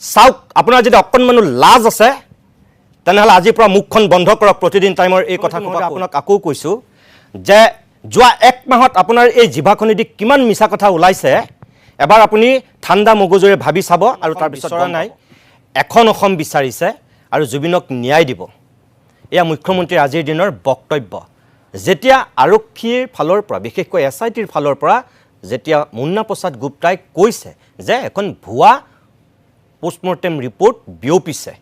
চাওক আপোনাৰ যদি অকণমানো লাজ আছে তেনেহ'লে আজিৰ পৰা মুখখন বন্ধ কৰক প্ৰতিদিন টাইমৰ এই কথা আপোনাক আকৌ কৈছোঁ যে যোৱা 1 মাহত আপোনাৰ এই জিভাখনেদি কিমান মিছা কথা ওলাইছে এবাৰ আপুনি ঠাণ্ডা মগজুৰে ভাবি চাব আৰু তাৰ বিচৰা নাই এখন অসম বিচাৰিছে আৰু জুবিনক ন্যায় দিব এয়া মুখ্যমন্ত্ৰীৰ আজিৰ দিনৰ বক্তব্য যেতিয়া আৰক্ষীৰ ফালৰ পৰা বিশেষকৈ SITৰ ফালৰ পৰা যেতিয়া মুন্না প্ৰসাদ গুপ্তাই কৈছে যে এখন ভুৱা পোষ্টমৰ্টেম ৰিপৰ্ট বিয়পিছে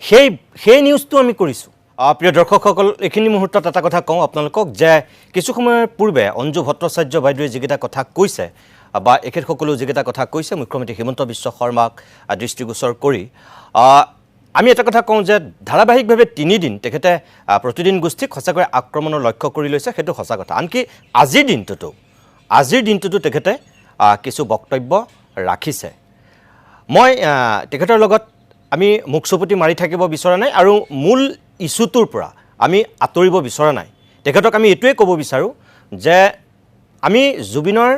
সেই নিউজটো আমি কৰিছোঁ প্ৰিয় দৰ্শকসকল এইখিনি মুহূৰ্তত এটা কথা কওঁ আপোনালোকক যে কিছু সময়ৰ পূৰ্বে অঞ্জু ভট্টাচাৰ্য বাইদেৱে যিকেইটা কথা কৈছে বা এখেতসকলেও যিকেইটা কথা কৈছে মুখ্যমন্ত্ৰী হিমন্ত বিশ্ব শৰ্মাক দৃষ্টিগোচৰ কৰি আমি এটা কথা কওঁ যে ধাৰাবাহিকভাৱে 3 দিন তেখেতে প্ৰতিদিন গোষ্ঠীক সঁচাকৈ আক্ৰমণৰ লক্ষ্য কৰি লৈছে সেইটো সঁচা কথা আনকি আজিৰ দিনটোতো তেখেতে কিছু বক্তব্য ৰাখিছে মই তেখেতৰ লগত আমি মুখ চুপুতি মাৰি থাকিব বিচৰা নাই আৰু মূল ইস্যুটোৰ পৰা আমি আঁতৰিব বিচৰা নাই তেখেতক আমি এইটোৱে ক'ব বিচাৰোঁ যে আমি জুবিনৰ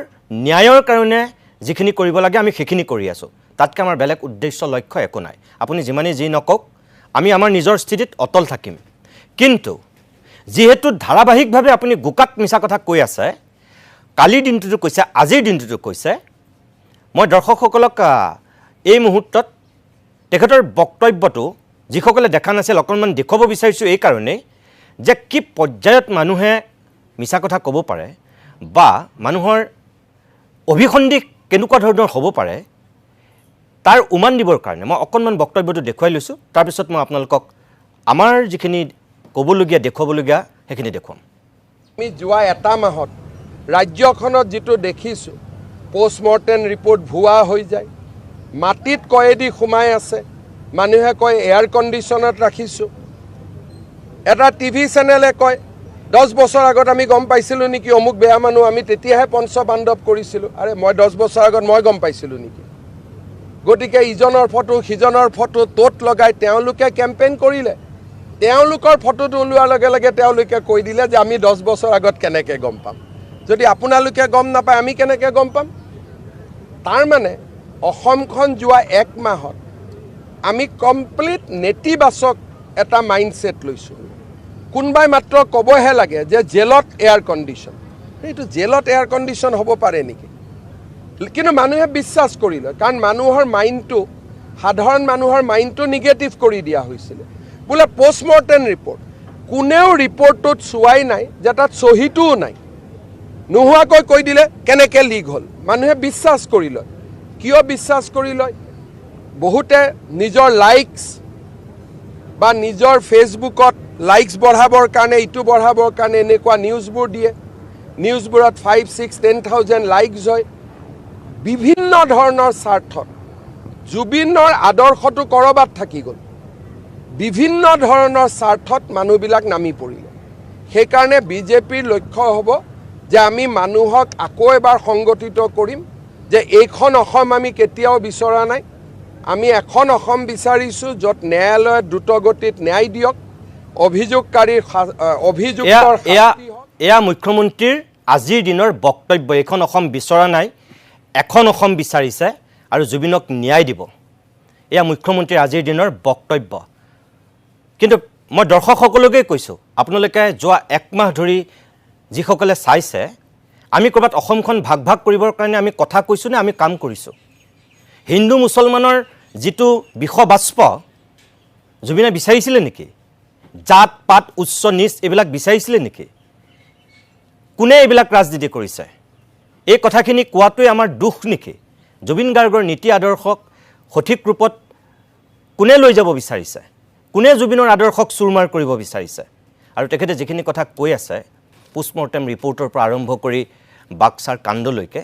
ন্যায়ৰ কাৰণে যিখিনি কৰিব লাগে আমি সেইখিনি কৰি আছোঁ তাতকৈ আমাৰ বেলেগ উদ্দেশ্য লক্ষ্য একো নাই আপুনি যিমানেই যি নকওক আমি আমাৰ নিজৰ স্থিতিত অটল থাকিম কিন্তু যিহেতু ধাৰাবাহিকভাৱে আপুনি গোকাত মিছা কথা কৈ আছে কালিৰ দিনটোতো কৈছে আজিৰ দিনটোতো কৈছে মই দৰ্শকসকলক এই মুহূৰ্তত তেখেতৰ বক্তব্যটো যিসকলে দেখা নাছিল অকণমান দেখুৱাব বিচাৰিছোঁ এই কাৰণেই যে কি পৰ্যায়ত মানুহে মিছা কথা ক'ব পাৰে বা মানুহৰ অভিসন্ধি কেনেকুৱা ধৰণৰ হ'ব পাৰে তাৰ উমান দিবৰ কাৰণে মই অকণমান বক্তব্যটো দেখুৱাই লৈছোঁ তাৰপিছত মই আপোনালোকক আমাৰ যিখিনি ক'বলগীয়া দেখুৱাবলগীয়া সেইখিনি দেখুৱাম আমি যোৱা 1 মাহত ৰাজ্যখনত যিটো দেখিছোঁ পোষ্টমৰ্টেম ৰিপৰ্ট ভুৱা হৈ যায় মাটিত কয়েদি সোমাই আছে মানুহে কয় এয়াৰ কণ্ডিশ্যনত ৰাখিছোঁ এটা TV চেনেলে কয় 10 বছৰ আগত আমি গম পাইছিলোঁ নেকি অমুক বেয়া মানুহ আমি তেতিয়াহে পঞ্চপাণ্ডৱ কৰিছিলোঁ আৰে মই 10 বছৰ আগত মই গম পাইছিলোঁ নেকি গতিকে ইজনৰ ফটো সিজনৰ ফটো ত'ত লগাই তেওঁলোকে কেম্পেইন কৰিলে তেওঁলোকৰ ফটোটো ওলোৱাৰ লগে লগে তেওঁলোকে কৈ দিলে যে আমি 10 বছৰ আগত কেনেকৈ গম পাম যদি আপোনালোকে গম নাপায় আমি কেনেকৈ গম পাম তাৰ মানে অসমখন যোৱা 1 মাহত আমি কমপ্লিট নেতিবাচক এটা মাইণ্ডছেট লৈছোঁ কোনোবাই মাত্ৰ ক'বহে লাগে যে জেলত এয়াৰ কণ্ডিশ্যন এইটো জেলত এয়াৰ কণ্ডিশ্যন হ'ব পাৰে নেকি কিন্তু মানুহে বিশ্বাস কৰি লয় কাৰণ মানুহৰ মাইণ্ডটো সাধাৰণ মানুহৰ মাইণ্ডটো নিগেটিভ কৰি দিয়া হৈছিলে বোলে পোষ্টমৰ্টেম ৰিপৰ্ট কোনেও ৰিপৰ্টটোত চোৱাই নাই যে তাত চহীটোও নাই নোহোৱাকৈ কৈ দিলে কেনেকৈ লিক হ'ল মানুহে বিশ্বাস কৰি লয় কিয় বিশ্বাস কৰি লয় বহুতে নিজৰ লাইকছ বা নিজৰ ফেচবুকত লাইকছ বঢ়াবৰ কাৰণে ইটো বঢ়াবৰ কাৰণে এনেকুৱা নিউজবোৰ দিয়ে নিউজবোৰত 5-6-10,000 লাইকছ হয় বিভিন্ন ধৰণৰ স্বাৰ্থত জুবিনৰ আদৰ্শটো কৰবাত থাকি গ'ল বিভিন্ন ধৰণৰ স্বাৰ্থত মানুহবিলাক নামি পৰিলে সেইকাৰণে বিজেপিৰ লক্ষ্য হ'ব যে আমি মানুহক আকৌ এবাৰ সংগঠিত কৰিম যে এইখন অসম আমি কেতিয়াও বিচৰা নাই আমি এখন অসম বিচাৰিছোঁ য'ত ন্যায়ালয়ে দ্ৰুতগতিত ন্যায় দিয়ক অভিযোগকাৰীৰ অভিযুক্তৰ এয়া মুখ্যমন্ত্ৰীৰ আজিৰ দিনৰ বক্তব্য এখন অসম বিচৰা নাই এখন অসম বিচাৰিছে আৰু জুবিনক ন্যায় দিব এয়া মুখ্যমন্ত্ৰীৰ আজিৰ দিনৰ বক্তব্য কিন্তু মই দৰ্শকসকলকে কৈছোঁ আপোনালোকে যোৱা 1 মাহ ধৰি যিসকলে চাইছে আমি ক'ৰবাত অসমখন ভাগ ভাগ কৰিবৰ কাৰণে আমি কথা কৈছোঁ নে আমি কাম কৰিছোঁ হিন্দু মুছলমানৰ যিটো বিষবাষ্প জুবিনে বিচাৰিছিলে নেকি জাত পাত উচ্চ নিচ এইবিলাক বিচাৰিছিলে নেকি কোনে এইবিলাক ৰাজনীতি কৰিছে এই কথাখিনি কোৱাটোৱে আমাৰ দুখ নেকি জুবিন গাৰ্গৰ নীতি আদৰ্শক সঠিক ৰূপত কোনে লৈ যাব বিচাৰিছে কোনে জুবিনৰ আদৰ্শক চুৰমাৰ কৰিব বিচাৰিছে আৰু তেখেতে যিখিনি কথা কৈ আছে পোষ্টমৰ্টেম ৰিপৰ্টৰ পৰা আৰম্ভ কৰি বাক্সাৰ কাণ্ডলৈকে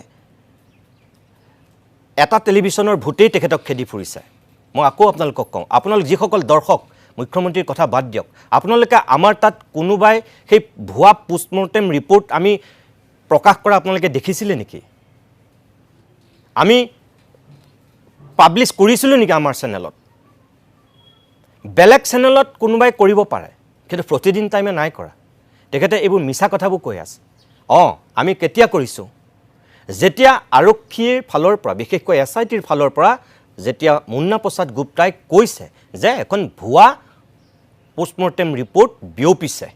এটা টেলিভিশ্যনৰ ভূতেই তেখেতক খেদি ফুৰিছে মই আকৌ আপোনালোকক কওঁ আপোনালোক যিসকল দৰ্শক মুখ্যমন্ত্ৰীৰ কথা বাদ দিয়ক আপোনালোকে আমাৰ তাত কোনোবাই সেই ভুৱা পোষ্টমৰ্টেম ৰিপৰ্ট আমি প্ৰকাশ কৰা আপোনালোকে দেখিছিলে নেকি আমি পাব্লিছ কৰিছিলোঁ নেকি আমাৰ চেনেলত বেলেগ চেনেলত কোনোবাই কৰিব পাৰে কিন্তু প্ৰতিদিন টাইমে নাই কৰা তেখেতে এইবোৰ মিছা কথাবোৰ কৈ আছে আমি কেতিয়া কৰিছোঁ যেতিয়া আৰক্ষীৰ ফালৰ পৰা বিশেষকৈ SITৰ ফালৰ পৰা যেতিয়া মুন্না প্ৰসাদ গুপ্তাই কৈছে যে এখন ভুৱা পোষ্টমৰ্টেম ৰিপৰ্ট বিয়পিছে,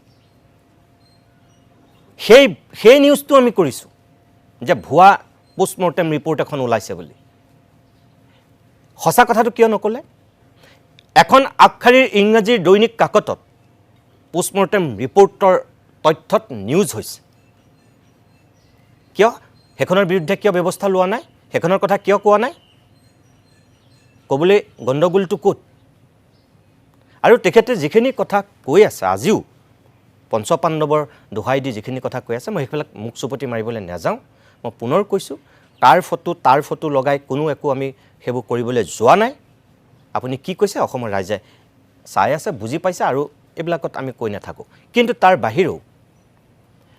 সেই নিউজটো আমি কৰিছোঁ যে ভুৱা পোষ্টমৰ্টেম ৰিপৰ্ট এখন ওলাইছে বুলি। সঁচা কথাটো কিয় নক'লে? এখন আগশাৰীৰ ইংৰাজীৰ দৈনিক কাকতত পোষ্টমৰ্টেম ৰিপৰ্টৰ তথ্যত নিউজ হৈছে। কিয় সেইখনৰ বিৰুদ্ধে কিয় ব্যৱস্থা লোৱা নাই? সেইখনৰ কথা কিয় কোৱা নাই? ক'বলৈ গণ্ডগোলটো ক'ত? আৰু তেখেতে যিখিনি কথা কৈ আছে আজিও পঞ্চপাণ্ডৱৰ দোহাই দি যিখিনি কথা কৈ আছে, মই সেইবিলাক মুখ চুপতি মাৰিবলৈ নাযাওঁ। মই পুনৰ কৈছোঁ, তাৰ ফটো লগাই কোনো একো আমি সেইবোৰ কৰিবলৈ যোৱা নাই। আপুনি কি কৈছে অসমৰ ৰাইজে চাই আছে, বুজি পাইছে, আৰু এইবিলাকত আমি কৈ নাথাকোঁ। কিন্তু তাৰ বাহিৰেও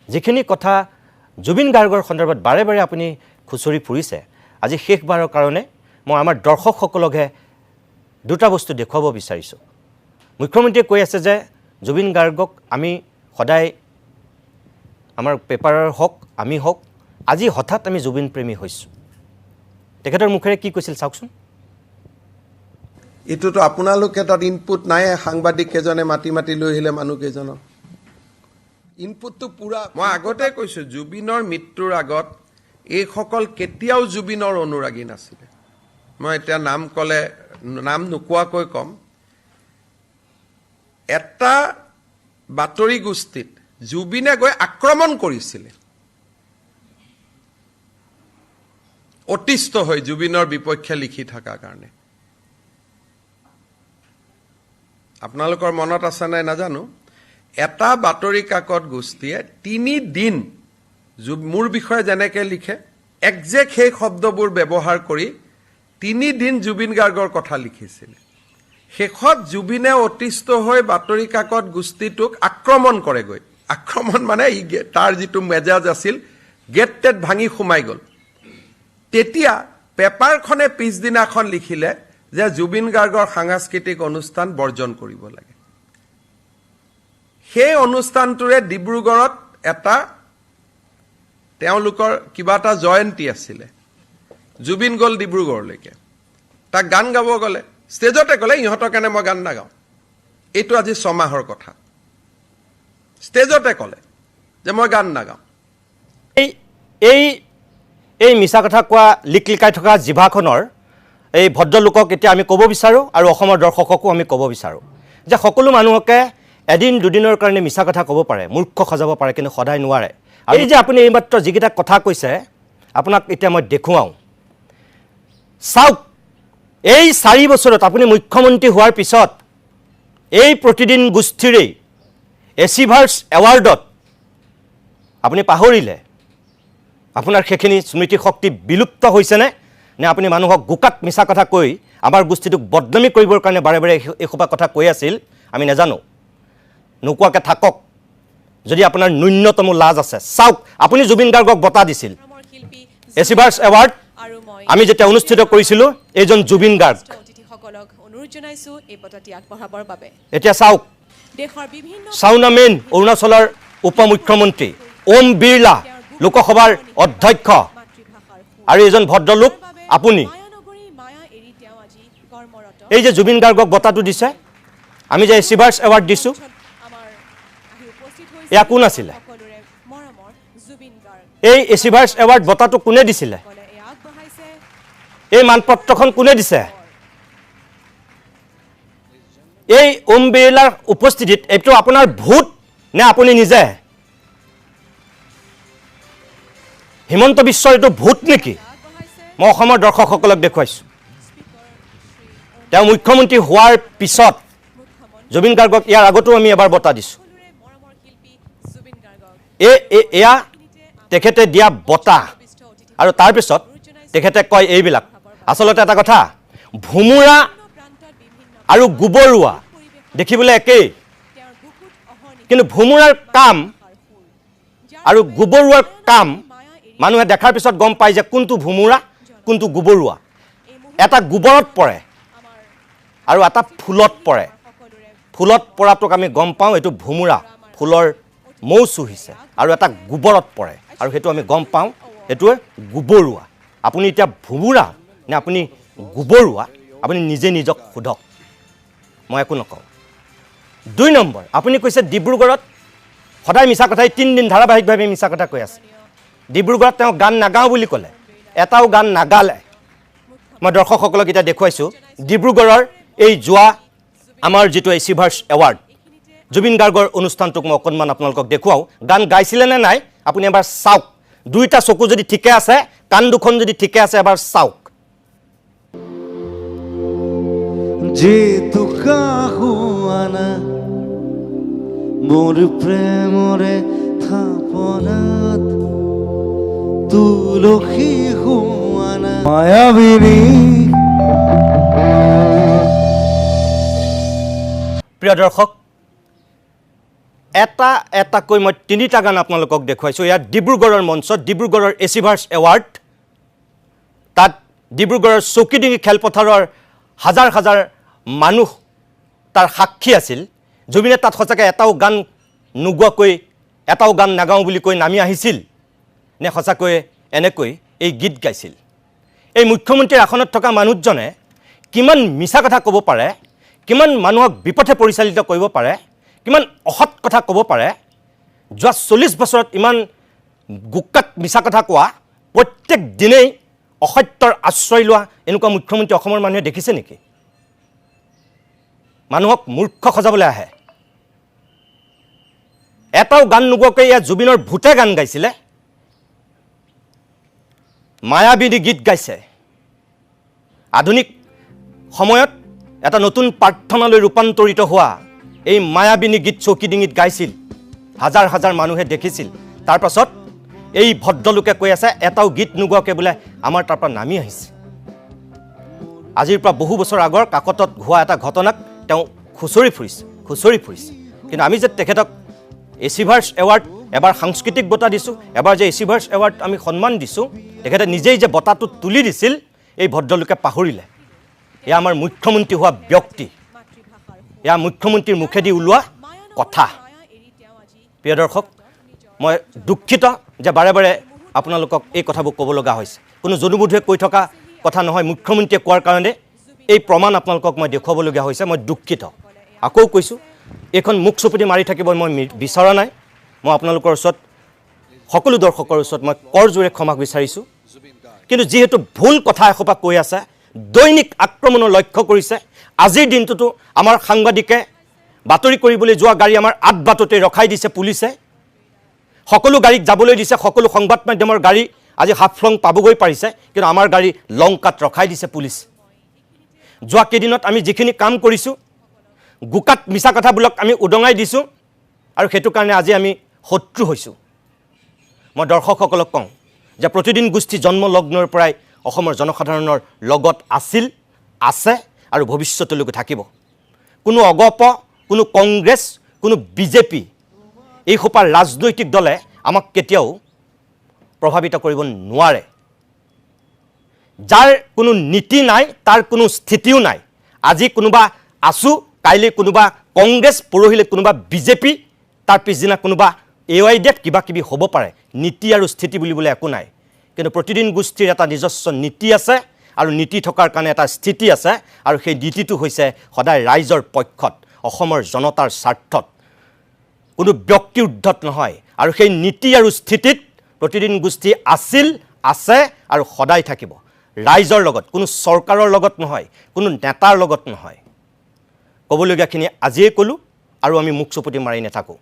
যিখিনি কথা জুবিন গাৰ্গৰ সন্দৰ্ভত বাৰে বাৰে আপুনি খুচৰি ফুৰিছে, আজি শেষবাৰৰ কাৰণে মই আমাৰ দৰ্শকসকলকহে দুটা বস্তু দেখুৱাব বিচাৰিছোঁ। মুখ্যমন্ত্ৰীয়ে কৈ আছে যে জুবিন গাৰ্গক আমি সদায় আমাৰ পেপাৰৰ হওক আমি হওক, আজি হঠাৎ আমি জুবিন প্ৰেমী হৈছোঁ। তেখেতৰ মুখেৰে কি কৈছিল চাওকচোন। এইটোতো আপোনালোকে তাত ইনপুট নাই, সাংবাদিক কেইজনে মাতি লৈ আহিলে মানুহকেইজনক। ইনপুটটো পুৰা মই আগতে কৈছোঁ, জুবিনৰ মৃত্যুৰ আগত এইসকল কেতিয়াও জুবিনৰ অনুৰাগী নাছিলে। মই এতিয়া নাম নোকোৱাকৈ ক'ম, এটা বাতৰি গোষ্ঠীত জুবিনে গৈ আক্ৰমণ কৰিছিলে, অতিষ্ঠ হৈ জুবিনৰ বিপক্ষে লিখি থকাৰ কাৰণে। আপোনালোকৰ মনত আছে নাই নাজানো, এটা বাতৰি কাকত গোষ্ঠীয়ে 3 দিন মোৰ বিষয়ে যেনেকৈ লিখে একজেক্ট সেই শব্দবোৰ ব্যৱহাৰ কৰি 3 দিন জুবিন গাৰ্গৰ কথা লিখিছিল। শেষত জুবিনে অতিষ্ঠ হৈ বাতৰি কাকত গোষ্ঠীটোক আক্ৰমণ কৰেগৈ। আক্ৰমণ মানে তাৰ যিটো মেজাজ আছিল, গেট টেট ভাঙি সোমাই গ'ল। তেতিয়া পেপাৰখনে পিছদিনাখন লিখিলে যে জুবিন গাৰ্গৰ সাংস্কৃতিক অনুষ্ঠান বৰ্জন কৰিব লাগে। সেই অনুষ্ঠানটোৰে ডিব্ৰুগড়ত এটা তেওঁলোকৰ কিবা এটা জয়ন্তী আছিলে, জুবিন গ'ল ডিব্ৰুগড়লৈকে, তাক গান গাব গ'লে, ষ্টেজতে ক'লে ইহঁতৰ কাৰণে মই গান নাগাওঁ। এইটো আজি 6 মাহৰ কথা। ষ্টেজতে ক'লে যে মই গান নাগাওঁ। এই মিছা কথা কোৱা লিকাই থকা জিভাখনৰ এই ভদ্ৰলোকক এতিয়া আমি ক'ব বিচাৰোঁ, আৰু অসমৰ দৰ্শককো আমি ক'ব বিচাৰোঁ যে সকলো মানুহকে এদিন দুদিনৰ কাৰণে মিছা কথা ক'ব পাৰে, মূৰ্খ সজাব পাৰে, কিন্তু সদায় নোৱাৰে। আৰু এই যে আপুনি এইমাত্ৰ যিকেইটা কথা কৈছে, আপোনাক এতিয়া মই দেখুৱাওঁ, চাওক। এই 4 বছৰত আপুনি মুখ্যমন্ত্ৰী হোৱাৰ পিছত এই প্ৰতিদিন গোষ্ঠীৰেই এচিভাৰ্ছ এৱাৰ্ডত আপুনি পাহৰিলে, আপোনাৰ সেইখিনি স্মৃতিশক্তি বিলুপ্ত হৈছেনে, নে আপুনি মানুহক গোকাত মিছা কথা কৈ আমাৰ গোষ্ঠীটোক বদনামী কৰিবৰ কাৰণে বাৰে বাৰে এইসোপা কথা কৈ আছিল? আমি নাজানো, নোকোৱাকৈ থাকক যদি আপোনাৰ ন্যূনতম লাজ আছে। চাওক, আপুনি জুবিন গাৰ্গক বঁটা দিছিল, এচিভাৰ্ছ এৱাৰ্ড আমি যেতিয়া অনুষ্ঠিত কৰিছিলোঁ, এইজন জুবিন গাৰ্গ। এতিয়া চাওক, চাওনা মেইন অৰুণাচলৰ উপ মুখ্যমন্ত্ৰী ওম বিৰলা, লোকসভাৰ অধ্যক্ষ, আৰু এজন ভদ্ৰলোক আপুনি। এই যে জুবিন গাৰ্গক বঁটাটো দিছে, আমি যে এচিভাৰ্ছ এৱাৰ্ড দিছোঁ, এয়া কোন আছিলে? এই এচিভাৰ্ছ এৱাৰ্ড বঁটাটো কোনে দিছিলে? এই মানপত্ৰখন কোনে দিছে? এই ওম বিৰলাৰ উপস্থিতিত এইটো আপোনাৰ ভূত নে আপুনি নিজে? হিমন্ত বিশ্বৰ এইটো ভূত নেকি? মই অসমৰ দৰ্শকসকলক দেখুৱাইছোঁ। তেওঁ মুখ্যমন্ত্ৰী হোৱাৰ পিছত জুবিন গাৰ্গক ইয়াৰ আগতো আমি এবাৰ বঁটা দিছোঁ। এয়া তেখেতে দিয়া বঁটা, আৰু তাৰপিছত তেখেতে কয় এইবিলাক। আচলতে এটা কথা, ভোমোৰা আৰু গোবৰুৱা দেখিবলৈ একেই, কিন্তু ভোমোৰাৰ কাম আৰু গোবৰুৱাৰ কাম মানুহে দেখাৰ পিছত গম পায় যে কোনটো ভোমোৰা কোনটো গোবৰুৱা। এটা গোবৰত পৰে আৰু এটা ফুলত পৰে। ফুলত পৰাটোক আমি গম পাওঁ এইটো ভোমোৰা, ফুলৰ মৌ চুহিছে, আৰু এটা গোবৰত পৰে আৰু সেইটো আমি গম পাওঁ এইটোৱে গোবৰুৱা আপুনি এতিয়া ভুবুৰা নে আপুনি গোবৰুৱা আপুনি নিজে নিজক সোধক মই একো নকওঁ 2 নম্বৰ আপুনি কৈছে ডিব্ৰুগড়ত সদায় মিছা কথাই 3 দিন ধাৰাবাহিকভাৱে মিছা কথা কৈ আছে ডিব্ৰুগড়ত তেওঁ গান নাগাওঁ বুলি ক'লে এটাও গান নাগালে মই দৰ্শকসকলক এতিয়া দেখুৱাইছোঁ ডিব্ৰুগড়ৰ এই যোৱা আমাৰ যিটো এচিভাৰ্ছ এৱাৰ্ড জুবিন গাৰ্গৰ অনুষ্ঠানটোক মই অকণমান আপোনালোকক দেখুৱাওঁ গান গাইছিলে নে নাই আপুনি এবাৰ চাওক 2টা চকু যদি ঠিকে আছে কাণ দুখন যদি ঠিকে আছে এবাৰ চাওক যে তুকা হুয়ানা মোৰ প্ৰেমৰে থাপনাত তুলসী হুয়ানা মায়াবিনী প্ৰিয় দৰ্শক এটাকৈ মই 3টা গান আপোনালোকক দেখুৱাইছোঁ ইয়াত ডিব্ৰুগড়ৰ মঞ্চত ডিব্ৰুগড়ৰ এচিভাৰ্ছ এৱাৰ্ড তাত ডিব্ৰুগড়ৰ চৌকিডিঙি খেলপথাৰৰ হাজাৰ হাজাৰ মানুহ তাৰ সাক্ষী আছিল জুবিনে তাত সঁচাকৈ এটাও গান নোগোৱাকৈ এটাও গান নাগাওঁ বুলি কৈ নামি আহিছিল নে সঁচাকৈ এনেকৈ এই গীত গাইছিল এই মুখ্যমন্ত্ৰীৰ আসনত থকা মানুহজনে কিমান মিছা কথা ক'ব পাৰে কিমান মানুহক বিপথে পৰিচালিত কৰিব পাৰে কিমান অসৎ কথা ক'ব পাৰে যোৱা 40 বছৰত ইমান গুক্কাত মিছা কথা কোৱা প্ৰত্যেক দিনেই অসত্যৰ আশ্ৰয় লোৱা এনেকুৱা মুখ্যমন্ত্ৰী অসমৰ মানুহে দেখিছে নেকি মানুহক মূৰ্খ সজাবলৈ আহে এটাও গান নোগোৱাকৈ ইয়াত জুবিনৰ ভূতে গান গাইছিলে মায়াবিনী গীত গাইছে আধুনিক সময়ত এটা নতুন প্ৰাৰ্থনালৈ ৰূপান্তৰিত হোৱা এই মায়াবিনী গীত চৌকিডিঙিত গাইছিল হাজাৰ হাজাৰ মানুহে দেখিছিল তাৰ পাছত এই ভদ্ৰলোকে কৈ আছে এটাও গীত নোগোৱাকৈ বোলে আমাৰ তাৰ পৰা নামি আহিছে আজিৰ পৰা বহু বছৰ আগৰ কাকতত হোৱা এটা ঘটনাক তেওঁ খুচৰি ফুৰিছে কিন্তু আমি যে তেখেতক এচিভাৰ্ছ এৱাৰ্ড এবাৰ সাংস্কৃতিক বঁটা দিছোঁ এবাৰ যে এচিভাৰ্ছ এৱাৰ্ড আমি সন্মান দিছোঁ তেখেতে নিজেই যে বঁটাটো তুলি দিছিল এই ভদ্ৰলোকে পাহৰিলে এয়া আমাৰ মুখ্যমন্ত্ৰী হোৱা ব্যক্তি এয়া মুখ্যমন্ত্ৰীৰ মুখেদি ওলোৱা কথা প্ৰিয় দৰ্শক মই দুখিত যে বাৰে বাৰে আপোনালোকক এই কথাবোৰ ক'ব লগা হৈছে কোনো জনুবোধে কৈ থকা কথা নহয় মুখ্যমন্ত্ৰীয়ে কোৱাৰ কাৰণে এই প্ৰমাণ আপোনালোকক মই দেখুৱাবলগীয়া হৈছে মই দুখিত আকৌ কৈছোঁ এইখন মুখ চুপতি মাৰি থাকিব মই বিচৰা নাই মই আপোনালোকৰ ওচৰত সকলো দৰ্শকৰ ওচৰত মই কৰজোৰে ক্ষমা বিচাৰিছোঁ কিন্তু যিহেতু ভুল কথা এসোপা কৈ আছে দৈনিক আক্ৰমণৰ লক্ষ্য কৰিছে আজিৰ দিনটোতো আমাৰ সাংবাদিকে বাতৰি কৰিবলৈ যোৱা গাড়ী আমাৰ আঠ বাটতে ৰখাই দিছে পুলিচে সকলো গাড়ীক যাবলৈ দিছে সকলো সংবাদ মাধ্যমৰ গাড়ী আজি হাফলং পাবগৈ পাৰিছে কিন্তু আমাৰ গাড়ী লংকাত ৰখাই দিছে পুলিচ যোৱা কেইদিনত আমি যিখিনি কাম কৰিছোঁ গুকাত মিছা কথাবিলাক আমি উদঙাই দিছোঁ আৰু সেইটো কাৰণে আজি আমি শত্ৰু হৈছোঁ মই দৰ্শকসকলক কওঁ যে প্ৰতিদিন গোষ্ঠী জন্মলগ্নৰ পৰাই অসমৰ জনসাধাৰণৰ লগত আছিল আছে আৰু ভৱিষ্যতলৈকে থাকিব কোনো অগপ কোনো কংগ্ৰেছ কোনো বিজেপি এই সোপা ৰাজনৈতিক দলে আমাক কেতিয়াও প্ৰভাৱিত কৰিব নোৱাৰে যাৰ কোনো নীতি নাই তাৰ কোনো স্থিতিও নাই আজি কোনোবা আছু কাইলৈ কোনোবা কংগ্ৰেছ পৰহিলৈ কোনোবা বিজেপি তাৰ পিছদিনা কোনোবা AYDত কিবা কিবি হ'ব পাৰে নীতি আৰু স্থিতি বুলিবলৈ একো নাই কিন্তু প্ৰতিদিন গোষ্ঠীৰ এটা নিজস্ব নীতি আছে আৰু নীতি থকাৰ কাৰণে এটা স্থিতি আছে আৰু সেই নীতিটো হৈছে সদায় ৰাইজৰ পক্ষত অসমৰ জনতাৰ স্বাৰ্থত কোনো ব্যক্তি উদ্ধত নহয় আৰু সেই নীতি আৰু স্থিতিত প্ৰতিদিন গোষ্ঠী আছিল আছে আৰু সদায় থাকিব ৰাইজৰ লগত কোনো চৰকাৰৰ লগত নহয় কোনো নেতাৰ লগত নহয় ক'বলগীয়াখিনি আজিয়ে ক'লোঁ আৰু আমি মুখ চুপতি মাৰি নাথাকোঁ